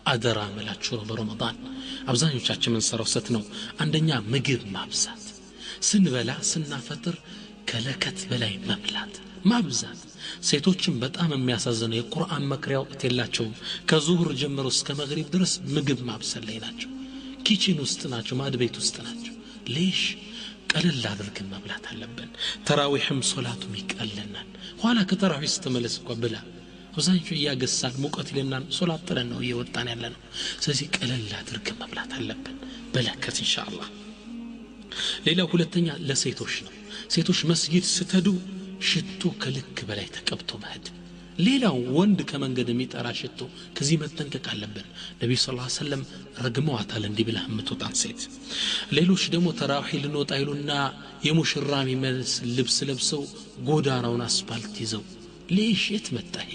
አደራ መላችሁ ነው በረመዳን አብዛኞቻችን ምን ሰራው ሰት ነው አንደኛ ምግብ ማብዛት ስንበላ ስናፈጥር ከለከት በላይ መብላት ማብዛት ሴቶችን በጣም የሚያሳዝነው የቁርአን መክሪያ ወቅት የላቸውም ከዙህር ጀምሮ እስከ መግሪብ ድረስ ምግብ ማብሰል ላይ ናቸው ኪችን ውስጥ ናቸው ማድ ቤት ውስጥ ናቸው ليش ቀለል አድርገን መብላት አለብን ተራዊህም ሶላቱም ይቀለናል ኋላ ከተራዊህ ስትመለስ እንኳን ብላ ወዛንቹ ያገሳል ሙቀት ይለናል ሶላት ጥረን ነው እየወጣን ያለነው ስለዚህ ቀለል አድርገን መብላት አለብን በለከት ኢንሻአላህ ሌላው ሁለተኛ ለሴቶች ነው ሴቶች መስጊድ ስትሄዱ ሽቶ ከልክ በላይ ተቀብቶ መሄድ ሌላው ወንድ ከመንገድ የሚጠራ ሽቶ ከዚህ መጠንቀቅ አለብን ነብዩ ሰለላሁ ዐለይሂ ወሰለም ረግመዋታል እንዲህ ብለህ የምትወጣን ሴት ሌሎች ደግሞ ተራዊህ ልንወጣ ይሉና የሙሽራ የሚመስል ልብስ ለብሰው ጎዳናውን አስፋልት ይዘው ليش የትመጣህ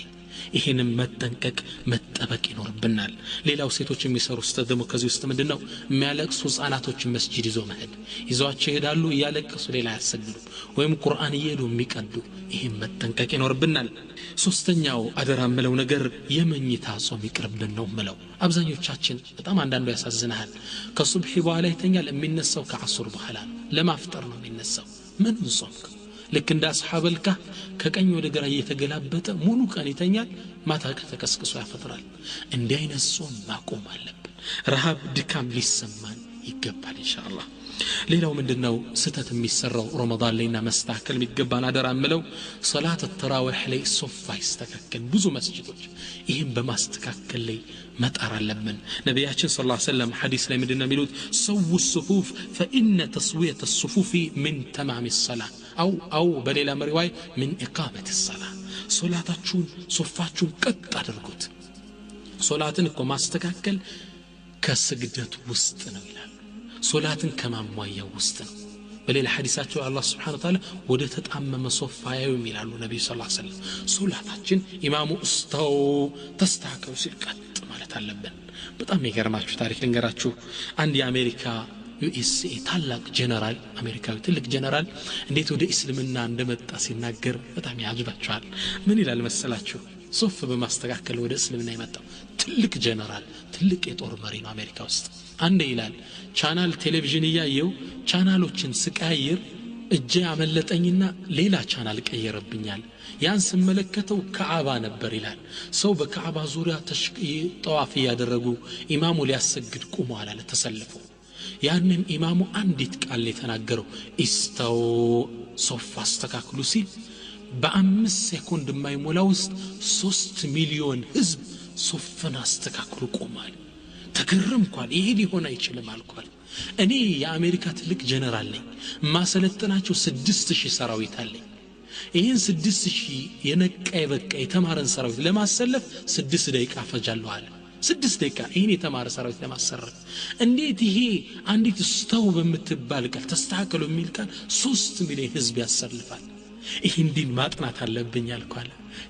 ይሄንም መጠንቀቅ መጠበቅ ይኖርብናል ሌላው ሴቶች የሚሰሩ ስተደሙ ከዚህ ውስጥ ምንድነው የሚያለቅሱ ህፃናቶችን መስጂድ ይዘው መሄድ ይዘዋቸው ይሄዳሉ ያለቅሱ ሌላ ያሰግዱ ወይም ቁርአን ይሄዱ የሚቀዱ ይሄን መጠንቀቅ ይኖርብናል ሶስተኛው አደራ ምለው ነገር የመኝታ ጾም ይቅርብን ነው ምለው አብዛኞቻችን በጣም አንዳንዱ ያሳዝናል ከሱብሂ በኋላ ይተኛል የሚነሳው ከአሱር በኋላ ለማፍጠር ነው የሚነሳው ምን ጾምክ ልክ እንደ አስሐበል ከህ ከቀኝ ወደ ግራ እየተገላበጠ ሙሉ ቀን ይተኛል ማታ ተከስክሶ ያፈጥራል እንዲህ አይነት ጾም ማቆም አለብን ረሃብ ድካም ሊሰማን ይገባል ኢንሻአላህ ሌላው ምንድነው ስተት የሚሰራው ረመዳን ላይና መስተካከል የሚገባን አደራ ምለው ሶላት ተራዊህ ላይ ሶፋ ይስተካከል ብዙ መስጂዶች ይሄን በማስተካከል ላይ መጣር አለብን ነብያችን ሰለላሁ ዐለይሂ ወሰለም ሐዲስ ላይ ምንድነው የሚሉት ሰው الصفوف فإن تسوية الصفوف من تمام الصلاة أو بليلة مرواي من إقامة الصلاة صلاتاችሁን ሶፋችሁን ቀጥ አድርጉት ሶላትን እኮ ማስተካከል ከስግደት ውስጥ ነው ይላል ሶላትን ከማሟያው ውስጥ ነው በሌላ ሐዲሳቸው አላህ Subhanahu Wa Ta'ala ወደ ተጣመመ ሶፋ ያዩም ይላሉ ነብዩ ሰለላሁ ዐለይሂ ወሰለም ሶላታችን ኢማሙ እስታው ተስተካከሉ ሲል ቀጥ ማለት አለብን በጣም የሚገርማችሁ ታሪክ ልንገራችሁ አንድ የአሜሪካ ዩኤስኤ ታላቅ ጀነራል አሜሪካዊ ትልቅ ጀነራል እንዴት ወደ እስልምና እንደመጣ ሲናገር በጣም ያጅባችኋል ምን ይላል መሰላችሁ ሶፍ በማስተካከል ወደ እስልምና የመጣው ትልቅ ጀነራል ትልቅ የጦር መሪ ነው አሜሪካ ውስጥ አንዴ ይላል ቻናል ቴሌቪዥን ያየው ቻናሎችን ስቀያየር እጄ አመለጠኝና ሌላ ቻናል ቀየረብኛል ያን ስመለከተው ከዓባ ነበር ይላል ሰው በከዓባ ዙሪያ ጠዋፍ ያደረጉ ኢማሙ ሊያሰግድ ቆመዋል አለ ተሰልፎ ያንን ኢማሙ አንዲት ቃል የተናገረው ኢስታው ሶፍ አስተካክሉ ሲል በ5 ሴኮንድ የማይሞላ ውስጥ 3 ሚሊዮን ህዝብ ሶፍን አስተካክሉ ቆማል ተገረምኳል ይሄ ሊሆን አይችልም አልኳል እኔ የአሜሪካ ትልቅ ጀነራል ነኝ ማሰለጠናቸው 6000 ሰራዊት አለኝ ይሄን 6000 የነቃ የበቃ የተማረን ሰራዊት ለማሰለፍ 6 ደቂቃ ፈጃለሁ አለ 6 ደቂቃ ይሄን የተማረ ሰራዊት ለማሰረፍ እንዴት ይሄ አንዲት ስታው በምትባል ቃል ተስተካከሉ የሚል ቃል 3 ሚሊዮን ህዝብ ያሰልፋል ይሄን ዲን ማጥናት አለብኝ አልኳል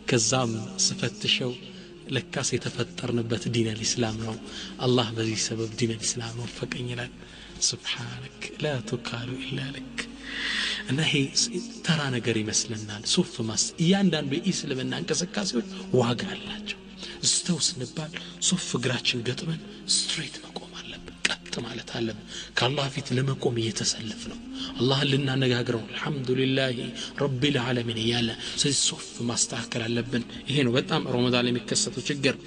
ከዛም ስፈትሸው ለካስ የተፈጠርንበት ዲን አልእስላም ነው አላህ በዚህ ሰበብ ዲን አልእስላም ወፈቀኝ ይላል ሱብሃንክ لا تكال الا لك እና ይሄ ተራ ነገር ይመስልናል ሱፍ ማስ እያንዳንዱ የእስልምና እንቅስቃሴዎች ዋጋ አላቸው ስተውስ ንባል ሱፍ እግራችን ገጥመን ስትሬት መቆም አለብን ቀጥ ማለት አለብን ከአላህ ፊት ለመቆም እየተሰለፍ ነው አላህን ልናነጋግረው አልহামዱሊላህ ረቢል ዓለሚን ያለ ስለዚህ ሱፍ ማስተካከል አለብን ይሄ ነው በጣም ረመዳን ላይ የሚከሰተው ችግር